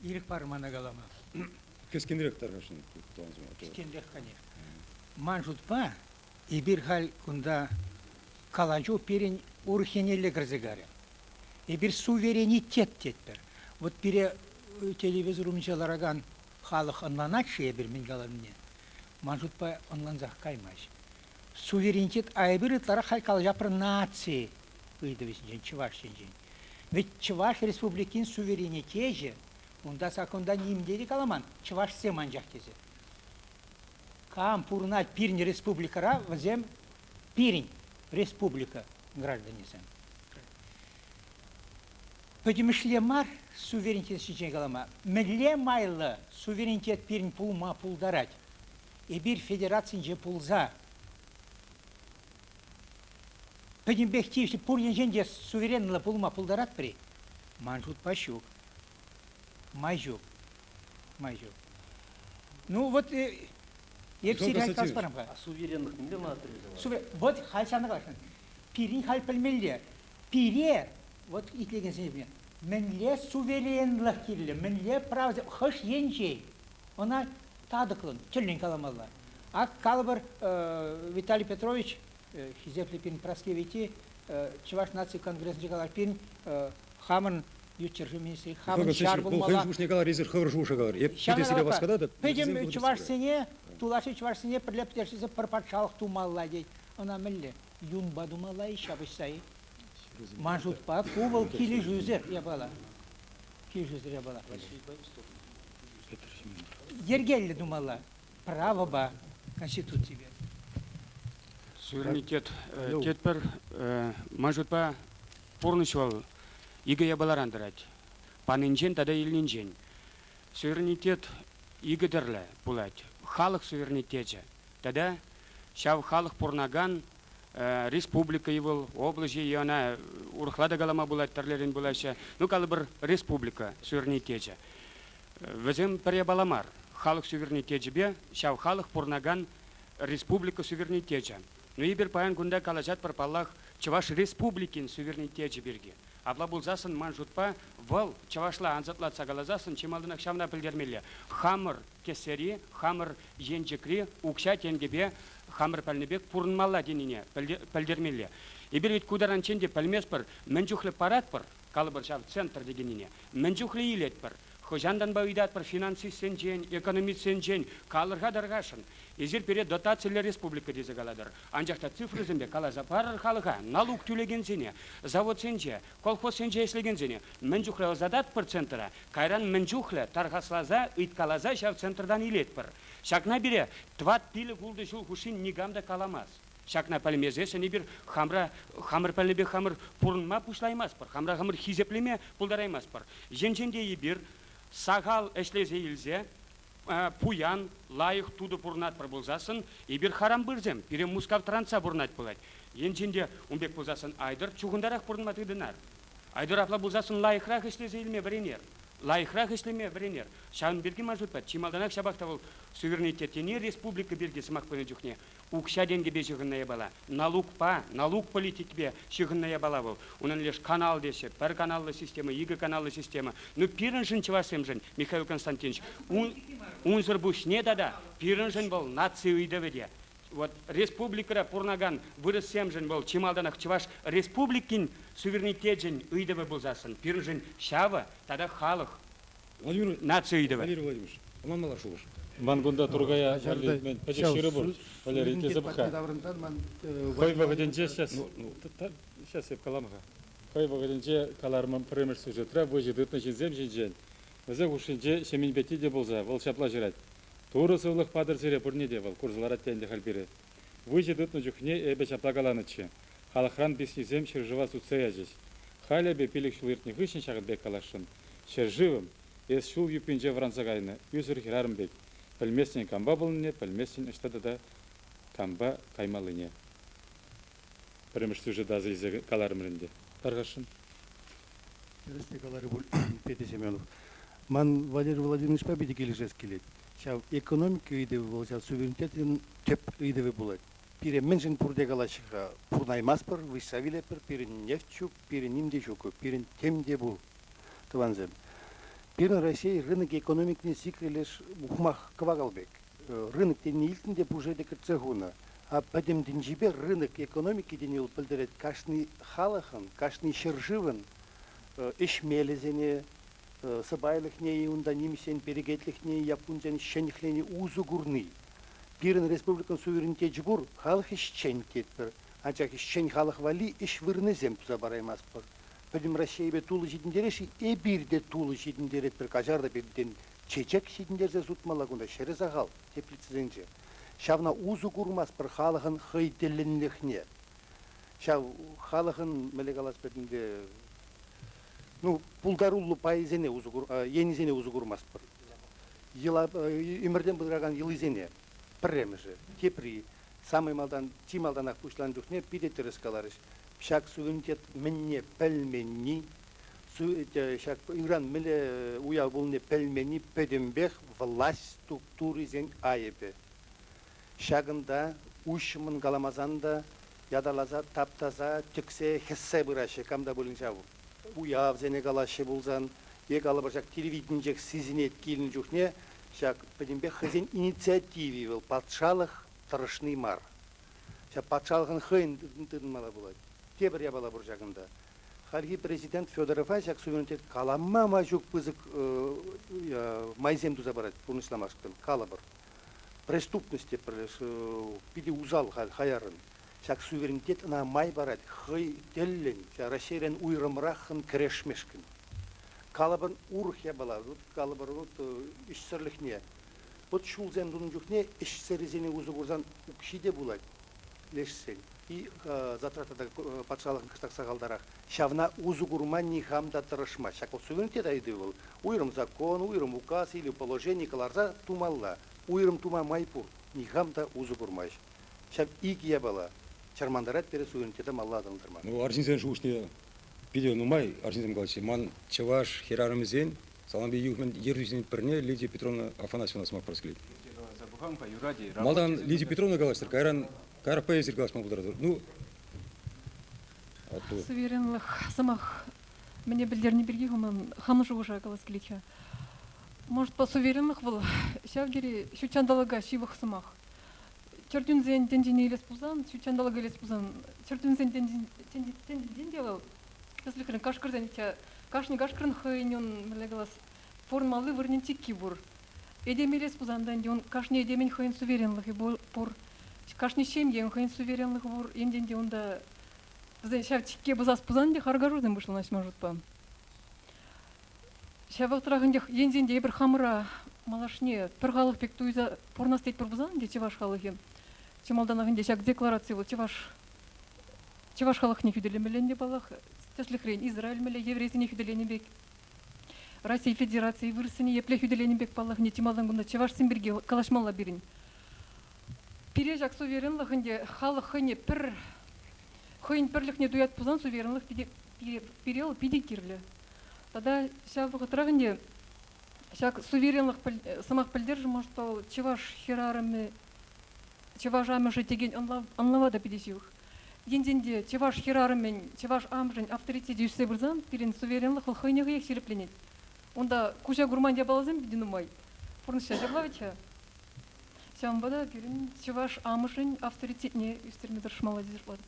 Ирик пармана галама. Кескенрек таргашын. Кескенрек, конечно. Манжутпа, и бирхаль кунда каланчу перень урхенеле грызыгаре. И бир суверенитет тетпер. Вот пере телевизор умчалараган халық анланачшие бир мен галамне. Манжутпа анланзах каймаш. Суверенитет айбирытлара халькал жапыр нации. Выйдависен чуваш сенжен. Ведь Чуваш республикин суверенитеже, онда саконда нимдери каламан, Чуваш семанжак тезе. Кам пурнать пирень республикара, возем пирень республика граждане сен. Подемышле мар суверенитет сечен калама, медле майлы суверенитет пирень пулма пулдарать, и бир федерацинже пулза. Пойдем бехтивши, пурнен женде суверенно пулма пулдарат при. Манжут пащук. Майжук. Ну вот, я всегда сказал, А суверенных не отрезал? Вот хальсана глашан. Пирин халь пальмелле. Пире, вот итлеген сенебне. Менле суверенлых кирле, менле право, хаш енчей. Она тадыклын, челлен каламалла. А калбар Виталий Петрович, Хизефли пин Праскевити, Чуваш нации конгресс Николай пин, Хаман ютчержи министр, Хаман Шарбул Мала. Хожуш Николай Резер Хавржуша говорит. Питеселя вас когда да? Пойдем Чуваш сене, тулаши Чуваш сене прилептершизе парпатшалах тумалла дей. Она мелле юн бадумалла и шабышсай. Манжут па кувал кили жузер я была. Кили жузер я была. Ергелли думала, право ба конституции. Суверенитет тетпер мажутпа порнышвал иге ябаларандырать. Панинжен тада илнинжен. Суверенитет игедерле булать. Халық суверенитете. Тада шав халық порнаган республика его облажи яна урхлада галама булать тарлерин булаша. Ну калыбыр республика суверенитете. Везем перебаламар. Халық суверенитете бе шав халық порнаган республика суверенитете. Ну и бир паян гунда калажат парпаллах Чуваш республикин суверенитете берге. Абла булзасын манжутпа вал Чувашла анзатла цагалазасын чемалдынак шамна пілдермелі. Хамыр кесери, хамыр енчекри, укша тенгебе, хамыр пәлнебек пурнмалла деніне пілдермелі. И бир вит кударан ченде пәлмес пір, мінжухлі парат пір, калыбыр шав центр дегеніне, мінжухлі илет пір. Хожандан бауидат пір финансы сенжен, экономит сенжен, калырға дарғашын. Езер перед дотациялер республика дезе каладыр. Анжақта цифры зімбе калаза парыр халыға, налуг түлеген зене, завод сенже, колхоз сенже еслеген зене. Мінжухлі озадат пір центра, кайран мінжухлі тарғаслаза, ыйткалаза шав центрдан илет пір. Шакна бире, тват пилі гулды жул хушин нигамда каламаз. Шакна пәлмезе сені бір хамыр пәлнебе хамыр пұрынма пұшлаймас пір, хамыр хизеплеме пұлдараймас пір. Женженде ебір, сағал әшлезе елзе, пуян, лайық туды бұрнат бір болзасын, ебір харам бірзем, біре мускав транса бұрнат болады. Енченде умбек болзасын айдыр, чуғындарақ бұрнмат үдінар. Айдыр апла болзасын лайықрақ әшлезе елме біренер. Лайықрақ әшлеме біренер. Шағын берге мажутпат, чималданақ шабақта бұл суверенитеттені республика берге сымақ бөні жүхне. Укша денгебе жығынная бала. Налуг политик бе жығынная бала бұл. Унан леш канал десе, бір каналлы система, екі каналлы система. Ну пирін жын чывасым жын, Михаил Константинович. Унзыр бұш не дада, пирін жын бұл нация үйдеведе. Вот республикара пурнаган вырысем жын бұл, чималданақ чываш республикин суверенитет жын үйдеве болзасын. Пирін жын шава, тада халық. Нация үйдеве. Владимир Владимирович, аман мала шулыш. Мангунда тургая мен пачеширы бур. Валерий Кезапха. Хой вагаденче сейчас я каламга. Хой вагаденче каларман премер сюжетра вожидытны жинзем жинжен. Везе хушинче семин бетиде болза, волшапла жирать. Туры сывлых падыр зере бурнеде вал курзлара тенде халбире. Вожидытны жухне эбе шапла галаныче. Халахран беснизем шержива суцея здесь. Халя бе пилик шулыртни гышин шагат бек калашын. Шерживым, эс шул юпинже вранцагайны, юзыр хирарымбек. Пәлмесін камба болыне, пәлмесін іштады да камба каймалыне. Бірімішті уже дазы езі каларымырынде. Тарғашын. Ресте калары бұл Петр Семенов. Ман Валерий Владимирович победи келешес келет. Шав экономика үйдеві болса, суверенитетін төп үйдеві болады. Пире меншін пұрде калашыға пұрнаймас бір, высавиле бір, пире нефтчук, пире нимде шуку, пире темде бұл. Тыванзем. Пирин Россия рынок экономикный сикрелеш ухмах квагалбек. Рынок тенилтин деп уже декерцегуна. А потом деньжибе рынок экономики денил пылдырет кашный халахан, кашный шерживан, ишмелезене, сабайлыхне и унданимсен, перегетлихне, япунзен, щенихлени узугурны. Пирин республикан суверенитет жгур, халах ишчен кетпер. Анчак ишчен халах вали иш вырнезем туза бараймаспыр. Потом Россия бе тулы жидіндереші, бирде тулы жидіндерет бір кажарда берден чечек жидіндерзе зутмалагунда шереза хал, теплицезенже. Шавна узу курмас бір халығын хыйделінліхне. Шав халығын мелегалас бетінде, ну, пулдаруллу пайызене енізене узу курмас бір. Өмірден бұдыраған елізене, пірреміжі, тепри, самый малдан, ти малдан ақпушлан жүхне, пидеті рыскаларыш. Шак суверенитет менне пельмени, шак Иран миле уя волне пельмени педембех власть структуры зен айепе. Шагында ушмын галамазанда ядалаза таптаза тексе хессе быраше камда болинчаву. Уя зене галаше булзан егалы бір шак телевиденжек сизинет килин жүхне шак педембех хезен инициативи был патшалық тырышный мар. Шак патшалығын хыйн тыдынмала болады. Тебір ябала бұр жағында. Халги президент Федоров Айсак суверенитет каламма мажук пызык майзем туза барат, пурнышламашктын, калабыр. Преступность пиди узал хаярын. Шак суверенитет на май барат, хый теллен, Россиян уйрымрахын крешмешкін. Калабыр урх ябала, калабыр ишсірліхне. Вот шулзен дунun жүхне ишсерезене узы курзан укшиде булат, лешсен. И затратада патшалығын кыстақ сағалдарақ. Шавна узу гурманни хамда тырышма. Шакал суверенитет айды был. Уйрым закон, уйрым указ или положение каларза тумалла. Уйрым тума майпур. Ни хамда узу гурмаш. Шав игия была. Чармандарат пере суверенитета малла адалдырма. Ну, аржинсен шушне пиде нумай, аржинсен галчи. Ман чаваш херарымызен, саламби юхмен ердюзен перне Лидия Петровна Афанасьевна смог проскелить. Малдан Лидия Петровна галастыр, кайра поездер галасман будырадыр. Ну, суверенлық самах мне білдеріне берге ғыман хамыжы ұжа қалас келеча. Может, по суверенлық бұл шавгері шучандалыға шивық самах. Чертунзен тенжіне елес бұзан, шучандалыға елес бұзан. Чертунзен тенжен делал. Таслықырын кашқырзен еча. Кашни кашқырын хыйнен мілегалас формалы вырнен текки бұр. Едем елес бұзандан ден кашни едемен хыйн суверенлығы бұр. Кашни шемген хыйн суверенлығы бұр. Енден де онда шав тикке бұзас бұзан де харгажуден бұшлы насма жұтпа. Шав ұқтырағын де енден де бір хамыра малашне пір халық пек туйза порнастет бір бұзан де чеваш халығы. Чемалданағын де шак декларация бұл чеваш халық не хүделемелен де балақ. Теслихрен Израиль меле еврейсіне хүделені бек. Россия Федерации вырысыне епле хүделені бек балақ не темалдан күнда чеваш сенберге калашмалла берін. Пережак суверенлығынде халық хыне пір хыйн пірліхне дуят бұзан суверенлық перел пиде кирлі. Тада шавығы тұрағынде шак суверенлық самақ пілдер жұмаш тол чеваш херарымы чеваш амышы теген анлавада пидесеух. Енденде чеваш херарымен чеваш амжын авторитет юсе бірзан перен суверенлық хыйнеғы ек серепленет. Онда куча гурмандия балазым беден умай. Пұрныша жаблавича. Шамбада перен чеваш амжын авторитетне үстерме дұршмала дезерплады.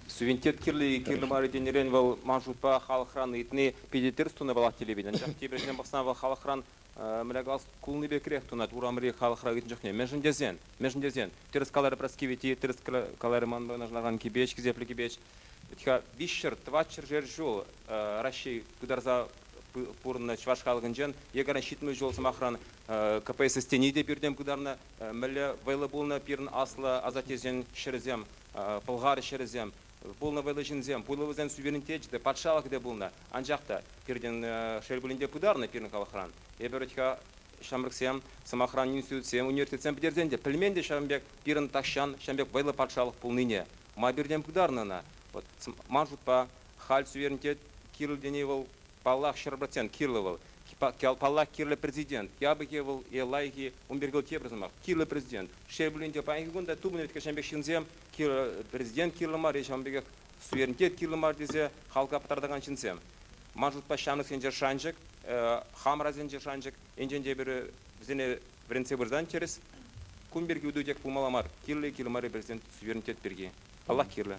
Суверенитет кирлі мары денерен вал манжутпа халықран етіне педетер стуны балақ телебеден. Жақ тебірінен бақсынан вал халықран міләгалс кулны бекірек тунат урамыры халықра етін жоқне. Межіндезен. Терес калары праскивити, терес калары манбанажнаған кебеч, кізеплі кебеч. Вишшір, тватшыр жер жол Раши күдарза пұрынна чваш халығын жен, егарын шитмі жол самақран КПС стені де бірден күдарна, мүлі вайлы болына бірін аслы азатезен шырызем, пылғары шырызем, болна вайлы жінзем, пұлы суверенитет жді, патшалық де болна. Анжақта бірден шербілінде күдарна бірін халықран. Ебірітіға шамрықсем, самақран институтсем, университетсем бідерден де, пілмен де шамбек бірін тақшан, шамбек вайлы патшалық болныне. Ма бірден күдарнана. Манжутпа, халь суверенитет, кирілденевіл, паллах шырбратсен кирлывал, паллах кирлі президент, ябыкевыл, елайги, умбергіл тебрізімақ, кирлі президент. Шербілінде пайынғы күнда тубын өтке шамбек шинзем, президент кирлімар, шамбек суверенитет кирлімар дезе, халқа патардаған шинзем. Манжутпа шамрықсен жер шанжық, хамразен жешанчык, инженде бір bizine birinci birden çeriz. Kun bir güdücek bulmalamar. Kirli kilomari prezident суверенитет берге. Allah kirli.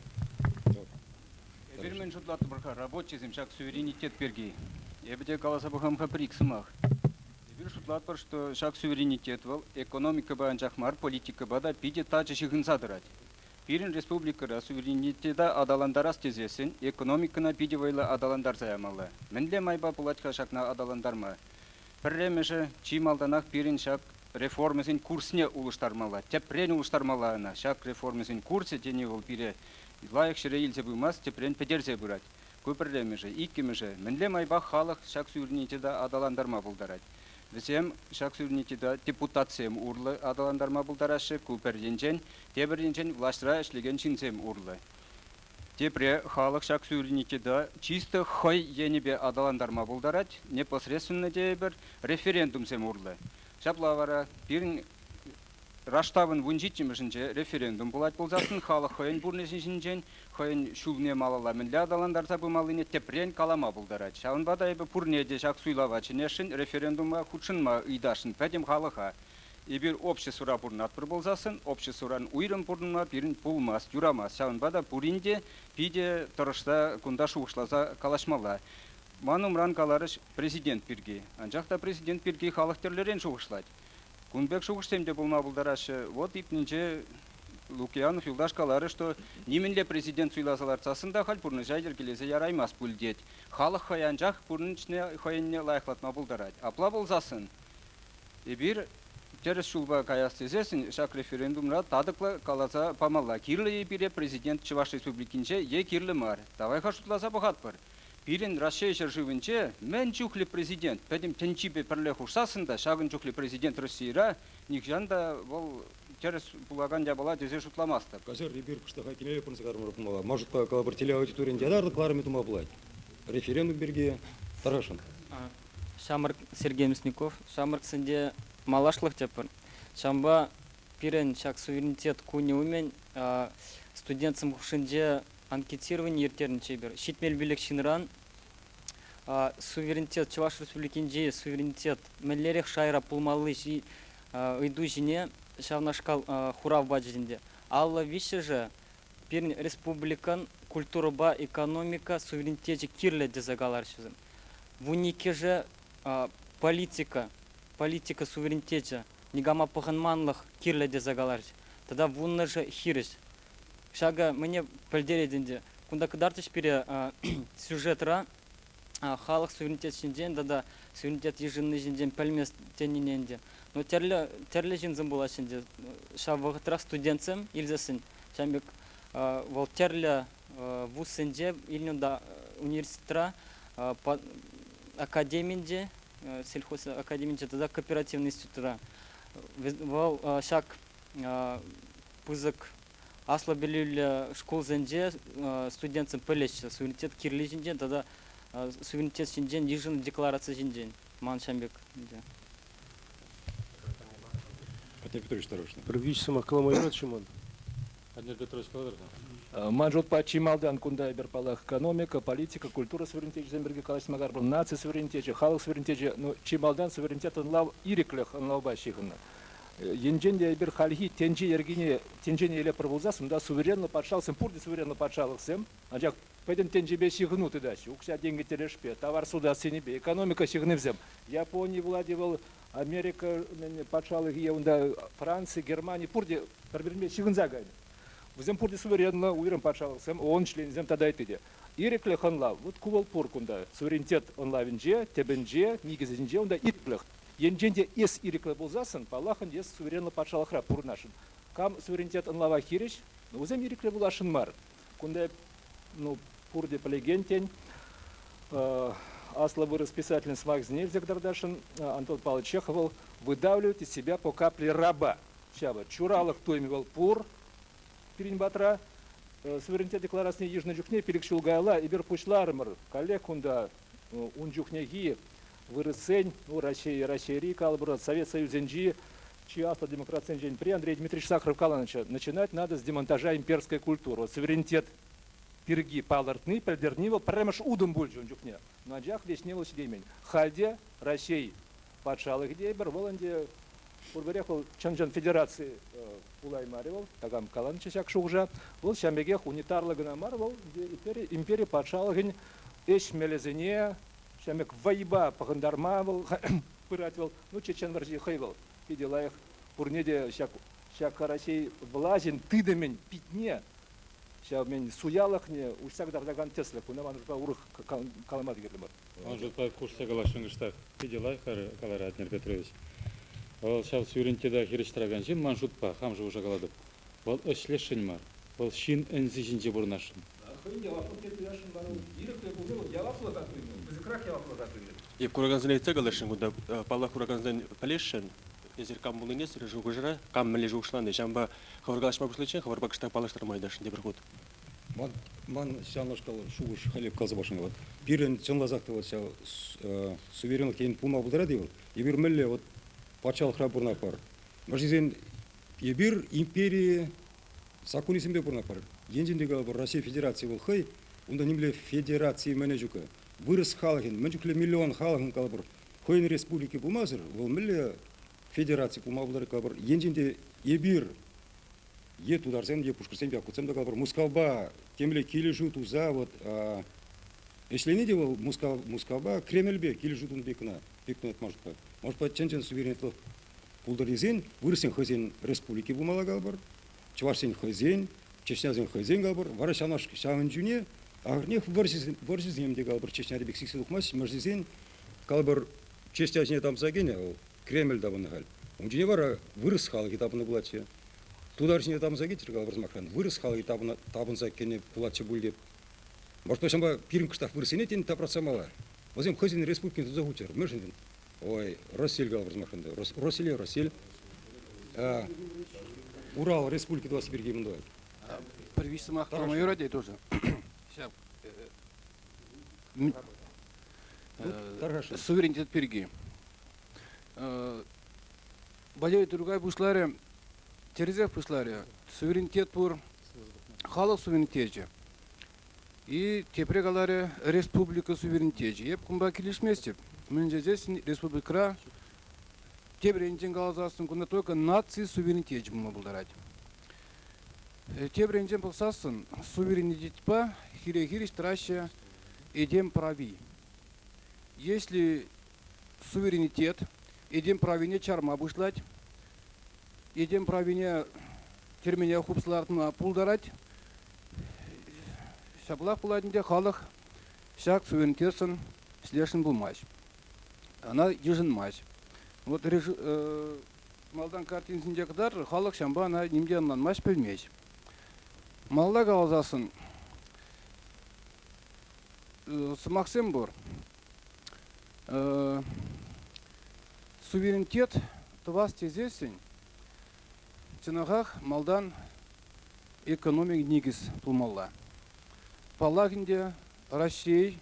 Bir men şutlatı bir рабочий земчак суверенитет берге. Ебде каласа бахам хаприксмах. Bir şutlat var, что şak суверенитет вал, экономика ба анчахмар, политика ба да пиде тачы шыгынсадырать. Пирин республикада суверенитета адаландарас тезесин, экономикана пиде вайла адаландар заямалы. Менле майба пулачка шакна адаландарма. Пірремеші чималданақ пирин шак реформасын курсне улыштармала. Тепрен улыштармалана. Шак реформасын курсы тені ол пире лайық шыре елсе бұймас, тепрен педерсе бұрат. Көпірремеші, иккемеші, мінле майбақ халық шак суверенитета адаландарма бұлдарад. Візем шак суверенитета депутациям урлы адаландарма бұлдарашы, көпірденчен, тебірденчен влаштыра ішлеген чинсем урлы. Тепре халық шак суверенитета чисто хой енебе адаландарма бұлдарад, непосредственно дебір референдум сем урлы. Шаплавара пирин раштабын вунжитчимешінче референдум бұлат болзасын, халық хойын бұрнесіншінчен, хойын шулне малала мінлі адаландарса бұмалыне тепрен калама бұлдарад. Шауын бадайбы пұрнеде шак суйлавачынешін референдумға худшынма ыйдашын пәдем халыға. Ибир обществора бурнат бір болзасын, обществоран уйрым бурнма пирин пулмас, юрамас. Шауын бада пуринде пиде тұрышта күнда шуғышлаза калашмала. Манумран каларыш президент пирги. Анжақта президент пирги халық терлерен шуғышлайды. Күнбек шуғыштемде болма бұлдарашы. Вот ипнінше Лукьянов юлдаш калары, что немінле президент суйлазаларцасында хал пурны жайдер келесе яраймас бүлдет. Халық хаянжақ пурның ішіне хайынне лайықлатма бұлдарады. Апла болзасын. Ибир терес шулба каяс тезесін, шак референдумра тадықлы каласа памалла. Кирлі ебире президент Чуваш республикинче е кирлі мар. Давай хашутласа бұғат бар. Пирин Россия живынче, мен чухли президент. Пәдім тенчипе пірлі хушсасында, шағын чухли президент Россияра, никжанда бұл терес булаган жабала тезе шутламасты. Казер ребир кыштаха кемеле пырнсыгарым рупмала. Может, калабыр телеаудиториян жадарлы кларами тума булать. Референдум берге тарашын. Шамырк Сергей Мясников. Шамырк сынде малашлық тепір. Шамба пирен шак суверенитет куне умен студентсым хушынде анкетирование ертерінче бір. Шитмел билік шинран суверенитет Чуваш республикинде суверенитет мәллерек шайра пулмалы ыйду жіне шавнашкал хурав баджинде. Алла вище же пирен республикан культураба экономика суверенитете кирле дезагалар шызым. Вунике же политика суверенитете негама паханманлых кирле дезагалар. Тогда вунна же хирис. Шага мне пальдерединде. Кунда кадартыш пере сюжетра халық суверенитет шинден, да суверенитет ежинный шинден пальмес тениненде. Но терле жинзым была шинде. Ша вағытра студентсем илзесін. Шамбек вол терле вуз сенде илнюнда университетра академинде, сельхоз академинде, тогда кооперативный институтра. Вол шак пузык Асла белюлі школ зенде студентсым пөлеші суверенитет кирлі жінден, тогда суверенитет жінден ежін декларация жінден. Ман Шамбек. Патер Петрович Тарушный. Prvýš aklamay Шимон. Патер Петрович Каларда. Манжот по чималдан кунда берпалах экономика, политика, культура суверенитет земберге калаш магар был нация суверенитет, халық суверенитет, но чималдан суверенитет он лав ириклях он лав башихна. Енженде бир халихи тенжене еле пробулзасым да суверенно патшалсым пурди суверенно патшалыксым анжак пойдем тенжебе шигнуты дачи укша деньги терешпе товар суда сенебе экономика шигнывзем Япония владевал Америка патшалык еунда Франция Германия пурди пробирме шигнзагайны взем пурди суверенно уйрым патшалыксым он члензем тогда айтыде ирекле ханла вот кувал пуркунда суверенитет онлавинже тебенже мигизинже онда иреклех Енженде ес ирикле болзасын, палахан ес суверенно патшалықра пурнашын. Кам суверенитет анлава хириш, но узем ирикле булашын мар. Кунде пурде полегентень, Асла вырос писатель Смак Знельзек Дардашин, Антон Павлович Чехов выдавливает из себя по капле раба. Чава чуралых тоймивал пур, перенбатра, суверенитет декларации ежны джухне, перекшул гайла, и берпучлармар, коллег унда, унджухнеги, вырысень, Россия Калбура, Совет Союз НГ, чья автодемократия НГ при Андрей Дмитриевич Сахаров Калановича начинать надо с демонтажа имперской культуры. Вот суверенитет пирги палартны, пельдернивал, премеш удым бульжун жукне. Наджах лесневал сидеймен. Хальде, Россия, патшалых дейбер, воланде, урберехал Чанжан Федерации улаймаривал, тагам калан чесак шугжа, был шамбегех унитарлыгына марвал, империя патшалыгын эш мелезене, шамек вайба пахандармавал, пыратвал, ну чечен варжи хайвал, пиделаях, пурнеде шак Россия влазен тыдамен питне, шак мен суялахне, усак дардаган теслек, унаман жупа урых каламат герлимар. Он же по курсе галашынгыштах пиделай калара Адмир Петрович. Ол шав суверенитеда хирештираган жин маншутпа хамжы уже галадып. Ол эшлешин мар. Ол шин энзи жинже бурнашын. Еп кураганзан айтса галашын гуда пала кураганзан палешин. Езер кам булынес режу гужра, кам меле жугшланды. Жамба хаваргалашма бушлычен, хаварбакышта палаштырмайдашын дебір гуд. Ман сяношкал шугуш халеп казабашын вот. Пирен чонлазакты вот суверенлық кейін пулма бұлдыра дейбіл. Ебір мүлі вот патшалық бурна пар. Машизен ебір империя сакунисимбе бурна пар. Енжіндегі Россия Федерация был хай, онда немле федерации менеджука. Вырыс халахин, менеджукле миллион халахин калбыр. Хойын республики булмазыр, ол мүлі федерация пулма бұлдары калбыр. Енжінде ебір е тударсен, е пушкырсен, бе акутсен да калбыр. Мускалба, темле кележу туза, вот, если не делал Мускалба, Кремльбе, кележутун бекна, бекнет может быть. Может быть, ченчен суверенитет пулдаризен, вырсен хозяин республики бумала галбар, чувашсен хозяин, чечнязен хозяин галбар, варашанаш шаванджуне, а грнех варзизем де галбар, чечня ребексикси лукмас, мажзизен, галбар чечняжне там загене, Кремль да вангаль. Унджуне вара вырыс халги табына булаче. Тударшне там загетер галбар змахан, вырыс халги табын закене булаче бульдеп. Может, почему пирм кштаф вырсенет, не та процамала. Возьмем хозяин республики тут загучер, мышен. Ой, Россель галбар змахан, Россель. Урал республики 21 гимндой. Первичный мах по моей ради тоже. Суверенитет перги. Бадяй другая бушларе, терезев бушларе, суверенитет пур, халық суверенитет. И тепрегаларе республика суверенитет. Еп кумба килишместеп. Мы здесь республика. Тебренчен галазасын кунда только нации суверенитет мы булдарать. Тебренчен полсасын суверенитет па хире страще идем прави. Если суверенитет идем правине чарма бушлать, идем правине термине хупслартна пулдарать. Шаблах пуладінде халық шак суверенитетсын слешін булмаш. Она ежінмаш. Вот малдан картинсінде кадар халық шамба она немде анланмаш білмеш. Малда галазасын сымақсен бұр. Суверенитет тұвас тезесін чынағақ малдан экономик негіз пулмалла. Палагінде Россия,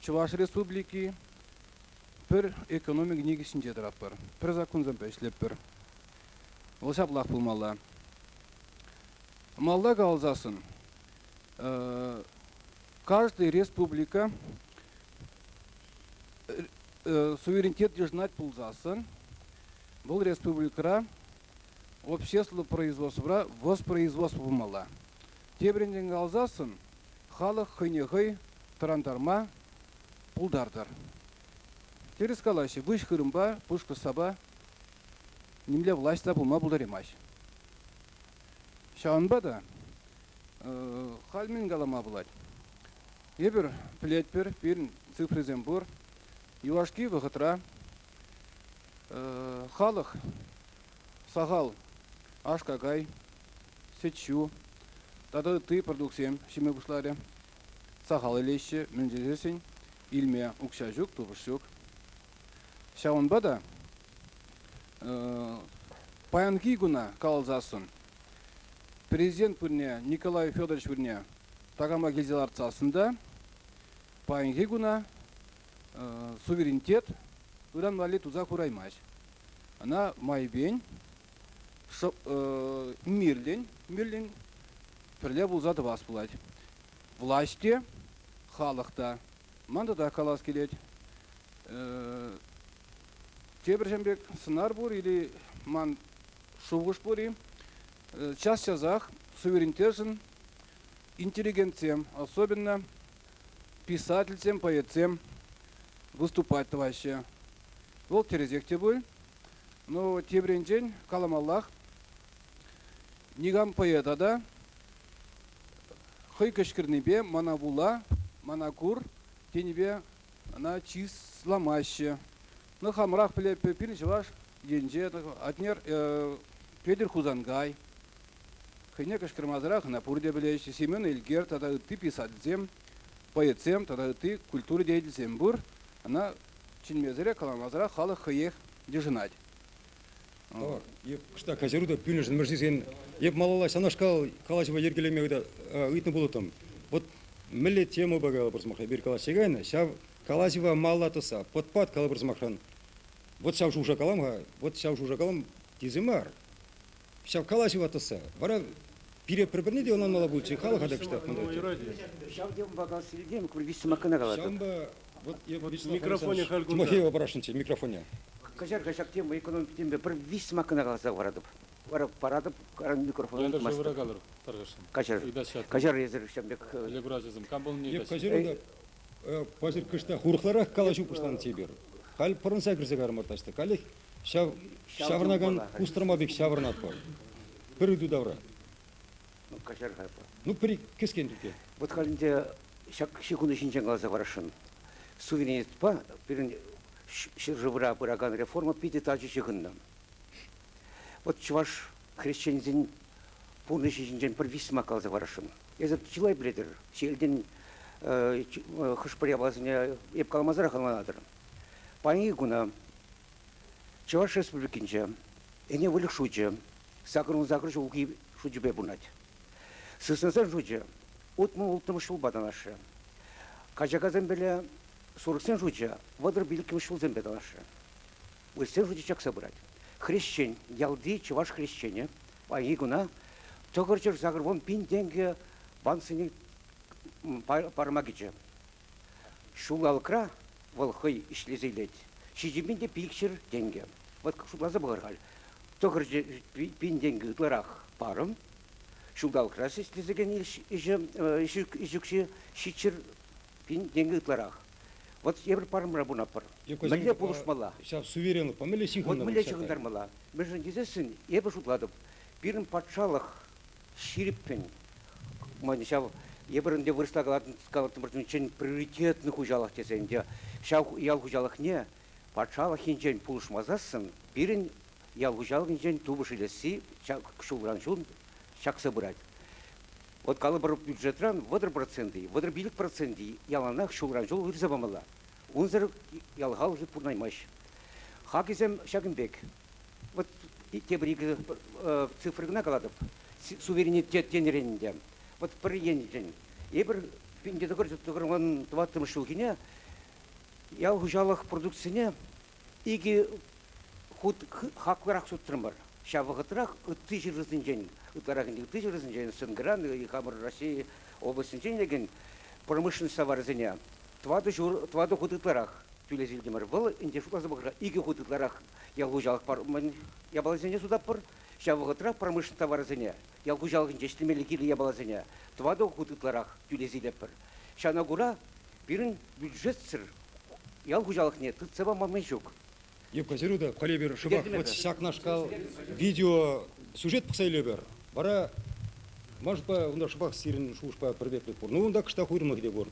Чуваш республики бір экономик негізінде дырап бір. Бір законзан пәшілеп бір. Ол шаплақ пулмалла. Малда галзасын. Каждая республика суверенитет держать пулзасын. Бұл республикара общественного производства воспроизводство пулмалла. Тебренден галзасын. Халық хынеғый тарандарма пулдардар. Терес калаши, выш хырымба, пушка саба, немле власть пулма пулдаремаш. Шаанба да, хальмин галама булать. Ебір плетпер, пирн цифризем бур, юашки вғытра, халық сағал ашкагай, сетчу, тады ты продукциям шиме бушларе, сағал елеші, мүнжезесін, илме укшажук, тубышук. Шаанба да, паянки гуна калзасын, президент пырне, Николай Федорович пырне, тагама келзелар цасында, паянки гуна суверенитет, удан вали туза кураймаш. Она майбень, мирлен, пірле бұлзады бас бұлайды. власти, халықта. Манда да калас келет. Тебір жембек сынар бұр, или ман шуғыш бұр, час жазақ суверенитетен интеллигенциям, особенно писательцам, поэтцам выступать вообще. Вот терезек тебой, но тебрен день каламаллах нигам поэта да хой кашкирнебе манабула манакур тенебе на числамаще. Ну хамрах пилич ваш енже атнер Петр Хузангай. Хыне кашкирмазрах на пурде билеш Семен Эльгер тогда ты писательцем, поэтцем, тогда ты культура деятельцем бур, она чинмезере каламазра халық хыех дежинать. Еп кышта казеруда пюнешін мірсесен, еп малалай санашкал калашыва ергелемеуді үйтін болытым. Вот мілі тему бағалы бірсмақша бір калашығайны, шав калашыва малатыса, подпад калы бірсмақшан. Вот шав шуша каламға, вот шав шуша калам тезімар. Шав калашыва тыса. Бара пире бір-біріне де онан мала бұлчы халық адак кышта. Шав дем бағал сілдем, күргісі мақына қалады. Шамба, вот микрофоне халгунда. Тимофеева барашынчы, микрофоне. Кажар кашак тем экономик тембе бір вис мақына қаласа барадып. Барып парадып, каран микрофон. Енді жывыра қалыр, тарғашын. Кажар езір шамбек. Лебразизм, камбол не Еп кажаруда, пазыр кышта хурхларах калашу кыштан тебер. Хал пырынса кірсе қармарташты. Калих шавырнаган кустырмабек шавырнат бар. Бір үйді давра. Ну, кажар хайпа. Ну, бір кескен түке. Вот халінде шак шекунды шинчен қаласа барашын. Суверенитет па, бірін жывыра бұраган реформа пиде тажы шығынна. Вот чуваш христианизм полный шинчен бір висма қаласа барашын. Езір чилай біледір. Шелден хышпыря баласыне еп каламазара қалманадыр. Панги гуна Чуваш республикинче, эне вылық шуче, сақырын зақырыш ұлғи шучебе бұнат. Сысынсан шуче, отмы ұлтымы шыл баданашы. Кажаказан беле 40 шуче, вадыр билікім шыл зен беданашы. Өлсен шуче чак собрать. Хрещен, ялди чуваш хрещене, панги гуна, тоғырчыр зақыр вон пин денге бансыне пармагиче. Шул алкра волхой ишлезейлет. Шижиминде пилкшир денге. Вот шулаза бұғырғал. Тоғыр пин денге ұтларақ парым. Шулдал красы ишлезеген ишікші шичір пин денге ұтларақ. Вот ебір парым рабуна пар. Міле бұлышмала. Шап суверенлық па, міле шыңғындар. Вот міле шыңғындармала. Межін дезесін ебір шутладып. Бірін патшалық ширіппен. Маны шав ебірінде вырысла қалатын бірдің приоритетный хужалық десенде. Шав ял хужалық не? Патшалық хинжен пулышмазасын, бірін ял хужалық хинжен тубыш илесі, шулған шун шақсы бұрад. Вот калы бір бюджетран вадыр проценты, вадыр билік проценты яланақ шулған жол вырзабамала. Унзыр ялғал жит пурнаймаш. Хакизем Шагынбек. Вот тебірігі цифрығына қаладып, суверенитет тенеренінде. Вот бір енеден. Ебір пендеді көрсеттігірген 20 жылгіне ял хужалық продукцияне иги худ хақлырақ суттырым бар. Шавығытырақ үтті жүрізін жен. Үттарағын үтті жүрізін жен. Сынгыран, Хамыр Россия обласын жен деген промышленность товарызыне. Твады худ үтларақ тюлезілдемір. Бұл инде шулазы бұқыра иги худ үтларақ ял хужалық бар. Ябалазыне судап бар. Шавығытырақ промышленность товарызыне. Ял хужалығын жештемелі келі ябалазыне. Твады худ үтларақ тюлезілдеп бар. Шанагура бірін бюджет сыр. Ял хужалық не, тут саба мамай жүк. Еп қазеруда, қале бер, шыбақ, вот сяк нашқал, видео, сюжет пықсайлы бер. Бара, может ба, онда шыбақ сирін шуышпа бірбеклік бұр. Ну, онда кышта қойрымы кеде бұр.